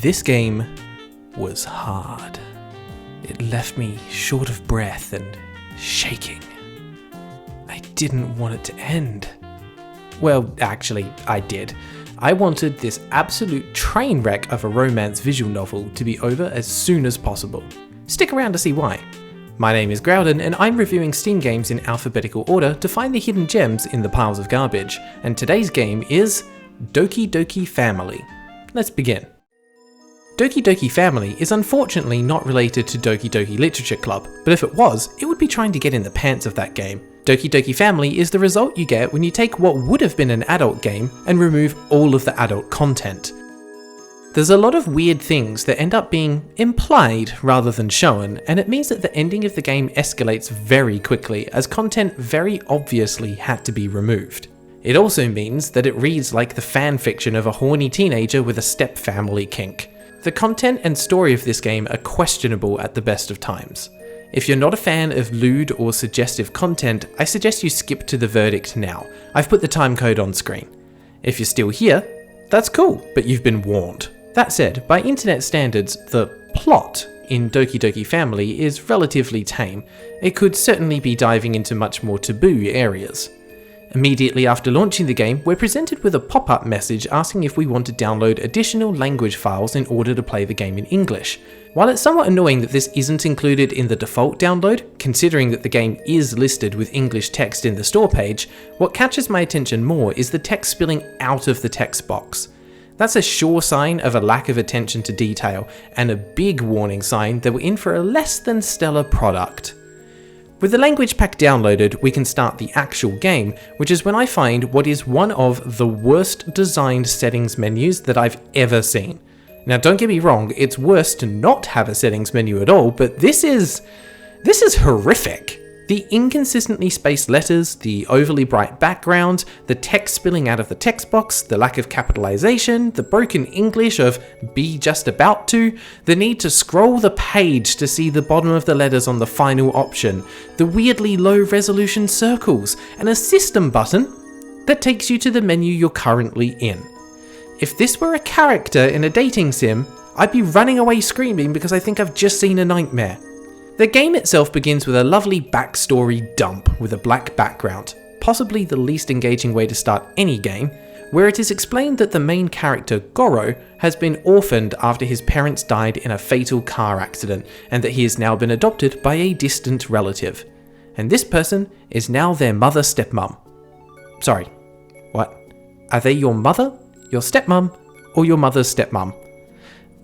This game was hard. It left me short of breath and shaking. I didn't want it to end. Well, actually, I did. I wanted this absolute train wreck of a romance visual novel to be over as soon as possible. Stick around to see why. My name is Graeldon, and I'm reviewing Steam games in alphabetical order to find the hidden gems in the piles of garbage, and today's game is Doki Doki Family. Let's begin. Doki Doki Family is unfortunately not related to Doki Doki Literature Club, but if it was, it would be trying to get in the pants of that game. Doki Doki Family is the result you get when you take what would have been an adult game and remove all of the adult content. There's a lot of weird things that end up being implied rather than shown, and it means that the ending of the game escalates very quickly as content very obviously had to be removed. It also means that it reads like the fanfiction of a horny teenager with a step-family kink. The content and story of this game are questionable at the best of times. If you're not a fan of lewd or suggestive content, I suggest you skip to the verdict now. I've put the time code on screen. If you're still here, that's cool, but you've been warned. That said, by internet standards, the plot in Doki Doki Family is relatively tame. It could certainly be diving into much more taboo areas. Immediately after launching the game, we're presented with a pop-up message asking if we want to download additional language files in order to play the game in English. While it's somewhat annoying that this isn't included in the default download, considering that the game is listed with English text in the store page, what catches my attention more is the text spilling out of the text box. That's a sure sign of a lack of attention to detail, and a big warning sign that we're in for a less than stellar product. With the language pack downloaded, we can start the actual game, which is when I find what is one of the worst designed settings menus that I've ever seen. Now don't get me wrong, it's worse to not have a settings menu at all, but this is horrific. The inconsistently spaced letters, the overly bright background, the text spilling out of the text box, the lack of capitalization, the broken English of be just about to, the need to scroll the page to see the bottom of the letters on the final option, the weirdly low resolution circles, and a system button that takes you to the menu you're currently in. If this were a character in a dating sim, I'd be running away screaming because I think I've just seen a nightmare. The game itself begins with a lovely backstory dump with a black background, possibly the least engaging way to start any game, where it is explained that the main character, Goro, has been orphaned after his parents died in a fatal car accident, and that he has now been adopted by a distant relative. And this person is now their mother-stepmom. Sorry, what? Are they your mother, your stepmom, or your mother's stepmom?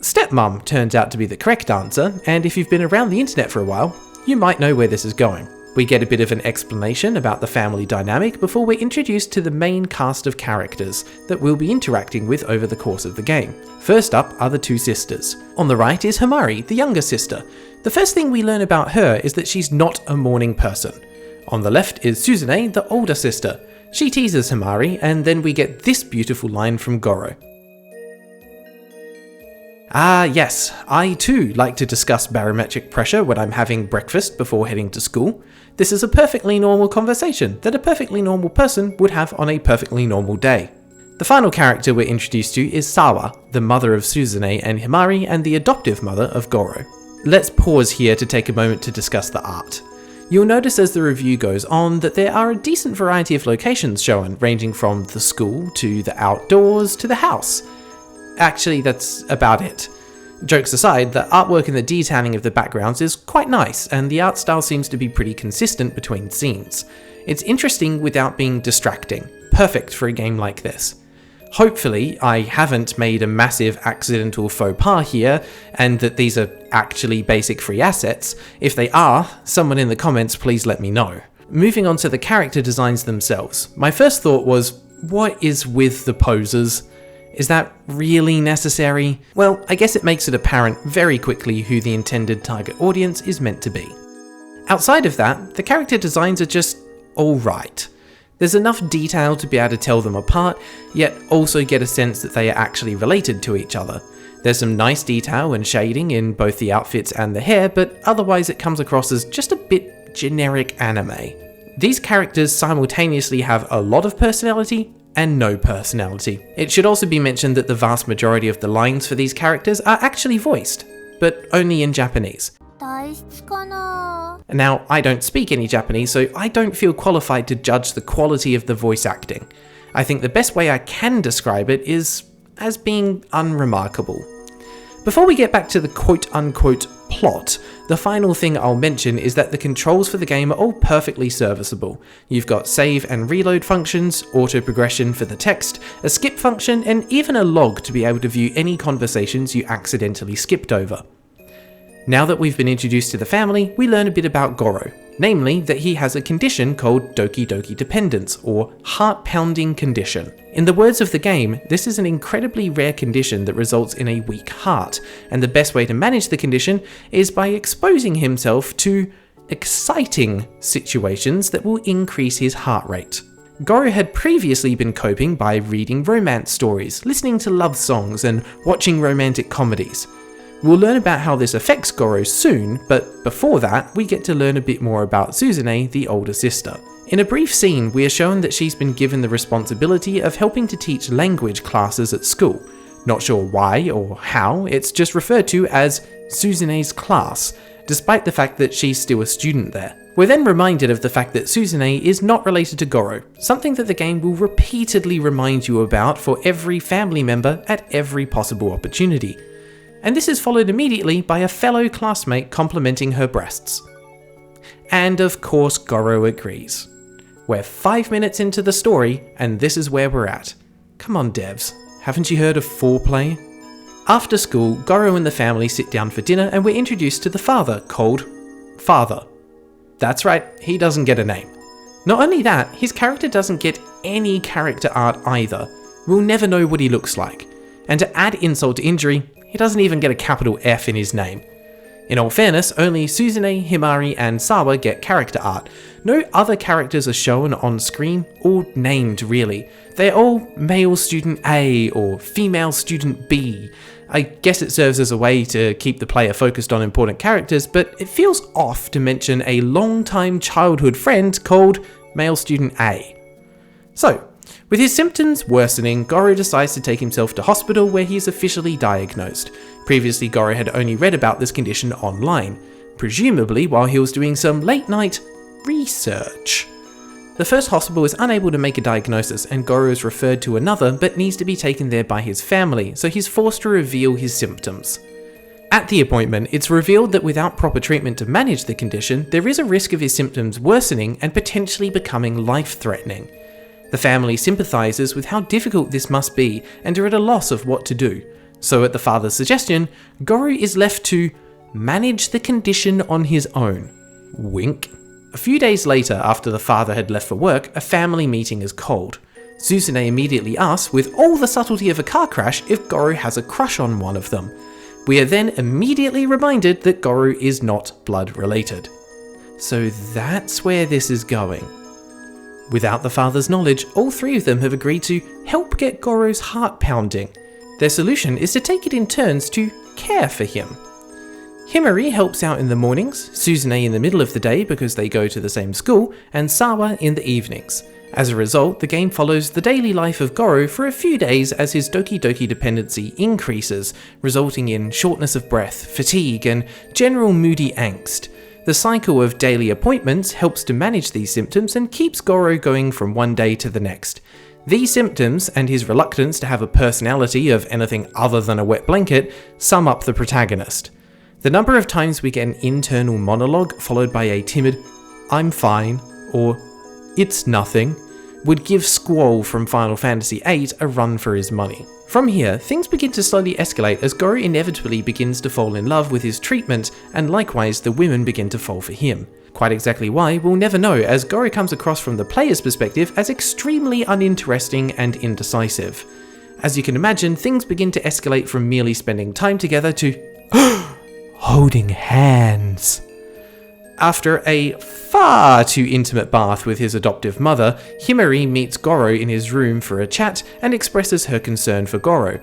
Stepmom turns out to be the correct answer, and if you've been around the internet for a while, you might know where this is going. We get a bit of an explanation about the family dynamic before we're introduced to the main cast of characters that we'll be interacting with over the course of the game. First up are the two sisters. On the right is Himari, the younger sister. The first thing we learn about her is that she's not a morning person. On the left is Suzune, the older sister. She teases Himari, and then we get this beautiful line from Goro. Ah yes, I too like to discuss barometric pressure when I'm having breakfast before heading to school. This is a perfectly normal conversation that a perfectly normal person would have on a perfectly normal day. The final character we're introduced to is Sawa, the mother of Suzune and Himari and the adoptive mother of Goro. Let's pause here to take a moment to discuss the art. You'll notice as the review goes on that there are a decent variety of locations shown, ranging from the school to the outdoors to the house. Actually, that's about it. Jokes aside, the artwork and the detailing of the backgrounds is quite nice, and the art style seems to be pretty consistent between scenes. It's interesting without being distracting, perfect for a game like this. Hopefully, I haven't made a massive accidental faux pas here, and that these are actually basic free assets. If they are, someone in the comments please let me know. Moving on to the character designs themselves, my first thought was, what is with the poses? Is that really necessary? Well, I guess it makes it apparent very quickly who the intended target audience is meant to be. Outside of that, the character designs are just alright. There's enough detail to be able to tell them apart, yet also get a sense that they are actually related to each other. There's some nice detail and shading in both the outfits and the hair, but otherwise it comes across as just a bit generic anime. These characters simultaneously have a lot of personality and no personality. It should also be mentioned that the vast majority of the lines for these characters are actually voiced, but only in Japanese. 体質かな? Now, I don't speak any Japanese, so I don't feel qualified to judge the quality of the voice acting. I think the best way I can describe it is as being unremarkable. Before we get back to the quote-unquote plot, the final thing I'll mention is that the controls for the game are all perfectly serviceable. You've got save and reload functions, auto-progression for the text, a skip function, and even a log to be able to view any conversations you accidentally skipped over. Now that we've been introduced to the family, we learn a bit about Goro, namely that he has a condition called Doki Doki dependence, or heart-pounding condition. In the words of the game, this is an incredibly rare condition that results in a weak heart, and the best way to manage the condition is by exposing himself to exciting situations that will increase his heart rate. Goro had previously been coping by reading romance stories, listening to love songs, and watching romantic comedies. We'll learn about how this affects Goro soon, but before that, we get to learn a bit more about Suzune, the older sister. In a brief scene, we are shown that she's been given the responsibility of helping to teach language classes at school. Not sure why or how, it's just referred to as Suzune's class, despite the fact that she's still a student there. We're then reminded of the fact that Suzune is not related to Goro, something that the game will repeatedly remind you about for every family member at every possible opportunity. And this is followed immediately by a fellow classmate complimenting her breasts. And of course Goro agrees. We're 5 minutes into the story, and this is where we're at. Come on devs, haven't you heard of foreplay? After school, Goro and the family sit down for dinner and we're introduced to the father, called Father. That's right, he doesn't get a name. Not only that, his character doesn't get any character art either. We'll never know what he looks like. And to add insult to injury, he doesn't even get a capital F in his name. In all fairness, only Suzune, Himari, and Sawa get character art. No other characters are shown on screen, or named really. They're all male student A or female student B. I guess it serves as a way to keep the player focused on important characters, but it feels off to mention a long-time childhood friend called male student A. So, with his symptoms worsening, Goro decides to take himself to hospital where he is officially diagnosed. Previously, Goro had only read about this condition online, presumably while he was doing some late-night research. The first hospital is unable to make a diagnosis, and Goro is referred to another but needs to be taken there by his family, so he's forced to reveal his symptoms. At the appointment, it's revealed that without proper treatment to manage the condition, there is a risk of his symptoms worsening and potentially becoming life-threatening. The family sympathises with how difficult this must be and are at a loss of what to do. So at the father's suggestion, Goro is left to manage the condition on his own. Wink. A few days later, after the father had left for work, a family meeting is called. Suzune immediately asks, with all the subtlety of a car crash, if Goro has a crush on one of them. We are then immediately reminded that Goro is not blood related. So that's where this is going. Without the father's knowledge, all three of them have agreed to help get Goro's heart pounding. Their solution is to take it in turns to care for him. Himari helps out in the mornings, Suzune in the middle of the day because they go to the same school, and Sawa in the evenings. As a result, the game follows the daily life of Goro for a few days as his Doki Doki dependency increases, resulting in shortness of breath, fatigue, and general moody angst. The cycle of daily appointments helps to manage these symptoms and keeps Goro going from one day to the next. These symptoms, and his reluctance to have a personality of anything other than a wet blanket, sum up the protagonist. The number of times we get an internal monologue followed by a timid, "I'm fine," or "It's nothing," would give Squall from Final Fantasy VIII a run for his money. From here, things begin to slowly escalate as Goro inevitably begins to fall in love with his treatment, and likewise the women begin to fall for him. Quite exactly why, we'll never know, as Goro comes across from the player's perspective as extremely uninteresting and indecisive. As you can imagine, things begin to escalate from merely spending time together to holding hands. After a far too intimate bath with his adoptive mother, Himari meets Goro in his room for a chat and expresses her concern for Goro.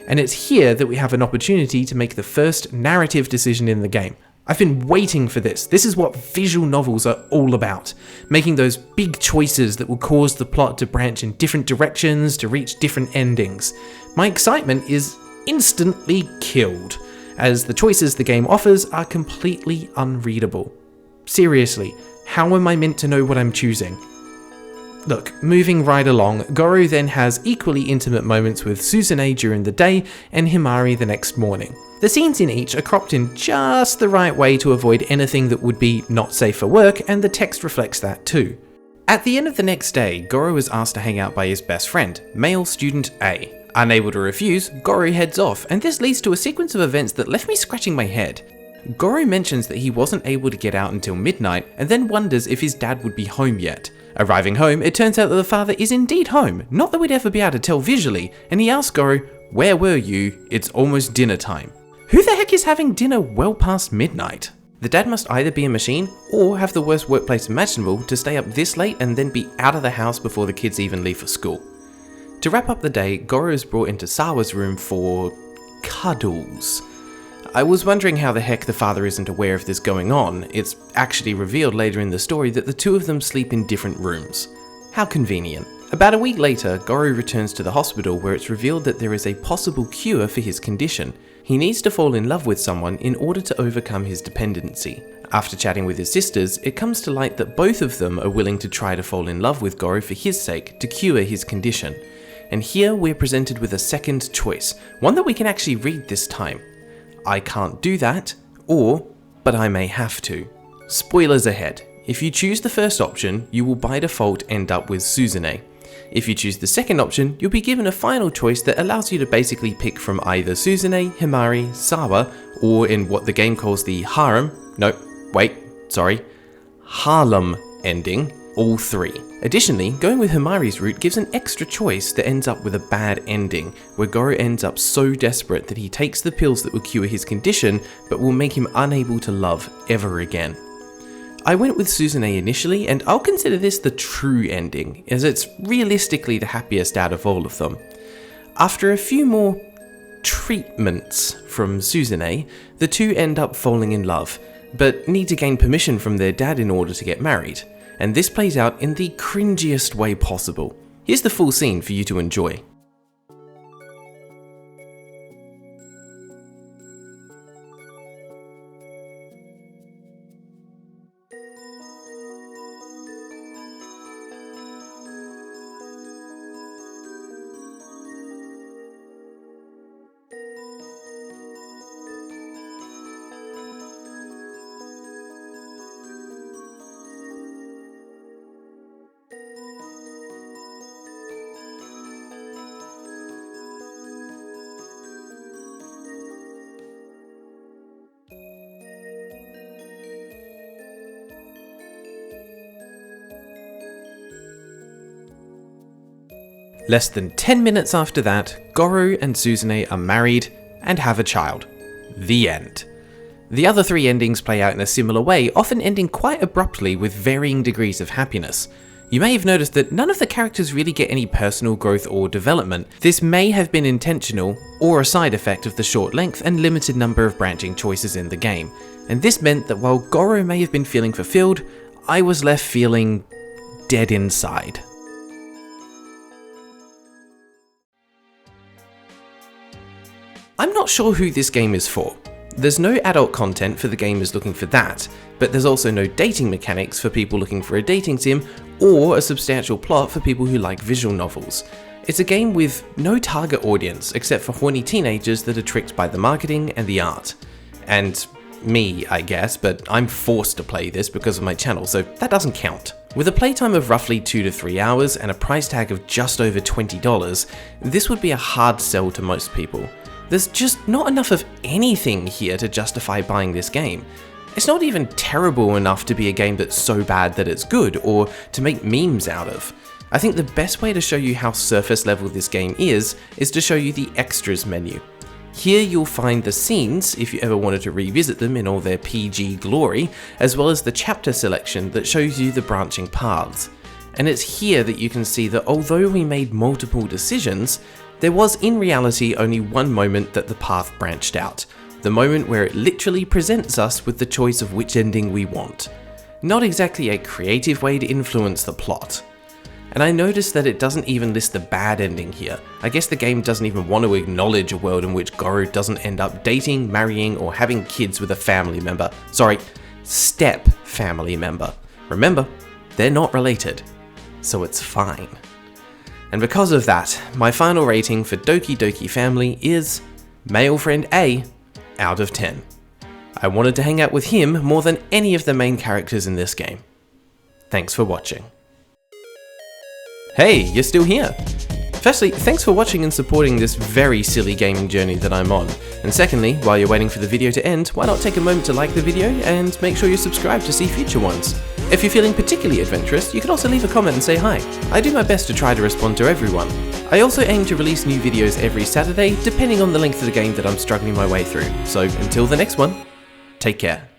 And it's here that we have an opportunity to make the first narrative decision in the game. I've been waiting for this. This is what visual novels are all about. Making those big choices that will cause the plot to branch in different directions to reach different endings. My excitement is instantly killed, as the choices the game offers are completely unreadable. Seriously, how am I meant to know what I'm choosing? Look, moving right along, Goro then has equally intimate moments with Suzune during the day and Himari the next morning. The scenes in each are cropped in just the right way to avoid anything that would be not safe for work, and the text reflects that too. At the end of the next day, Goro is asked to hang out by his best friend, male student A. Unable to refuse, Goro heads off, and this leads to a sequence of events that left me scratching my head. Goro mentions that he wasn't able to get out until midnight, and then wonders if his dad would be home yet. Arriving home, it turns out that the father is indeed home, not that we'd ever be able to tell visually, and he asks Goro, "Where were you? It's almost dinner time." Who the heck is having dinner well past midnight? The dad must either be a machine, or have the worst workplace imaginable to stay up this late and then be out of the house before the kids even leave for school. To wrap up the day, Goro is brought into Sawa's room for cuddles. I was wondering how the heck the father isn't aware of this going on. It's actually revealed later in the story that the two of them sleep in different rooms. How convenient. About a week later, Goro returns to the hospital where it's revealed that there is a possible cure for his condition. He needs to fall in love with someone in order to overcome his dependency. After chatting with his sisters, it comes to light that both of them are willing to try to fall in love with Goro for his sake to cure his condition. And here we're presented with a second choice, one that we can actually read this time. I can't do that, but I may have to. Spoilers ahead. If you choose the first option, you will by default end up with Suzune. If you choose the second option, you'll be given a final choice that allows you to basically pick from either Suzune, Himari, Sawa, or in what the game calls the harem ending, all three. Additionally, going with Himari's route gives an extra choice that ends up with a bad ending, where Goro ends up so desperate that he takes the pills that will cure his condition, but will make him unable to love ever again. I went with Suzune initially, and I'll consider this the true ending, as it's realistically the happiest out of all of them. After a few more treatments from Suzune, the two end up falling in love, but need to gain permission from their dad in order to get married. And this plays out in the cringiest way possible. Here's the full scene for you to enjoy. Less than 10 minutes after that, Goro and Suzune are married and have a child. The end. The other three endings play out in a similar way, often ending quite abruptly with varying degrees of happiness. You may have noticed that none of the characters really get any personal growth or development. This may have been intentional, or a side effect of the short length and limited number of branching choices in the game. And this meant that while Goro may have been feeling fulfilled, I was left feeling dead inside. I'm not sure who this game is for. There's no adult content for the gamers looking for that, but there's also no dating mechanics for people looking for a dating sim, or a substantial plot for people who like visual novels. It's a game with no target audience except for horny teenagers that are tricked by the marketing and the art. And me, I guess, but I'm forced to play this because of my channel, so that doesn't count. With a playtime of roughly 2 to 3 hours and a price tag of just over $20, this would be a hard sell to most people. There's just not enough of anything here to justify buying this game. It's not even terrible enough to be a game that's so bad that it's good, or to make memes out of. I think the best way to show you how surface level this game is to show you the extras menu. Here you'll find the scenes, if you ever wanted to revisit them in all their PG glory, as well as the chapter selection that shows you the branching paths. And it's here that you can see that although we made multiple decisions, there was in reality only one moment that the path branched out, The moment where it literally presents us with the choice of which ending we want. Not exactly a creative way to influence the plot. And I noticed that it doesn't even list the bad ending here. I guess the game doesn't even want to acknowledge a world in which Goro doesn't end up dating, marrying, or having kids with a family member. Sorry, step family member. Remember, they're not related, so it's fine. And because of that, my final rating for Doki Doki Family is Male Friend A out of 10. I wanted to hang out with him more than any of the main characters in this game. Thanks for watching. Hey, you're still here! Firstly, thanks for watching and supporting this very silly gaming journey that I'm on. And secondly, while you're waiting for the video to end, why not take a moment to like the video and make sure you're subscribed to see future ones. If you're feeling particularly adventurous, you can also leave a comment and say hi. I do my best to try to respond to everyone. I also aim to release new videos every Saturday, depending on the length of the game that I'm struggling my way through. So until the next one, take care.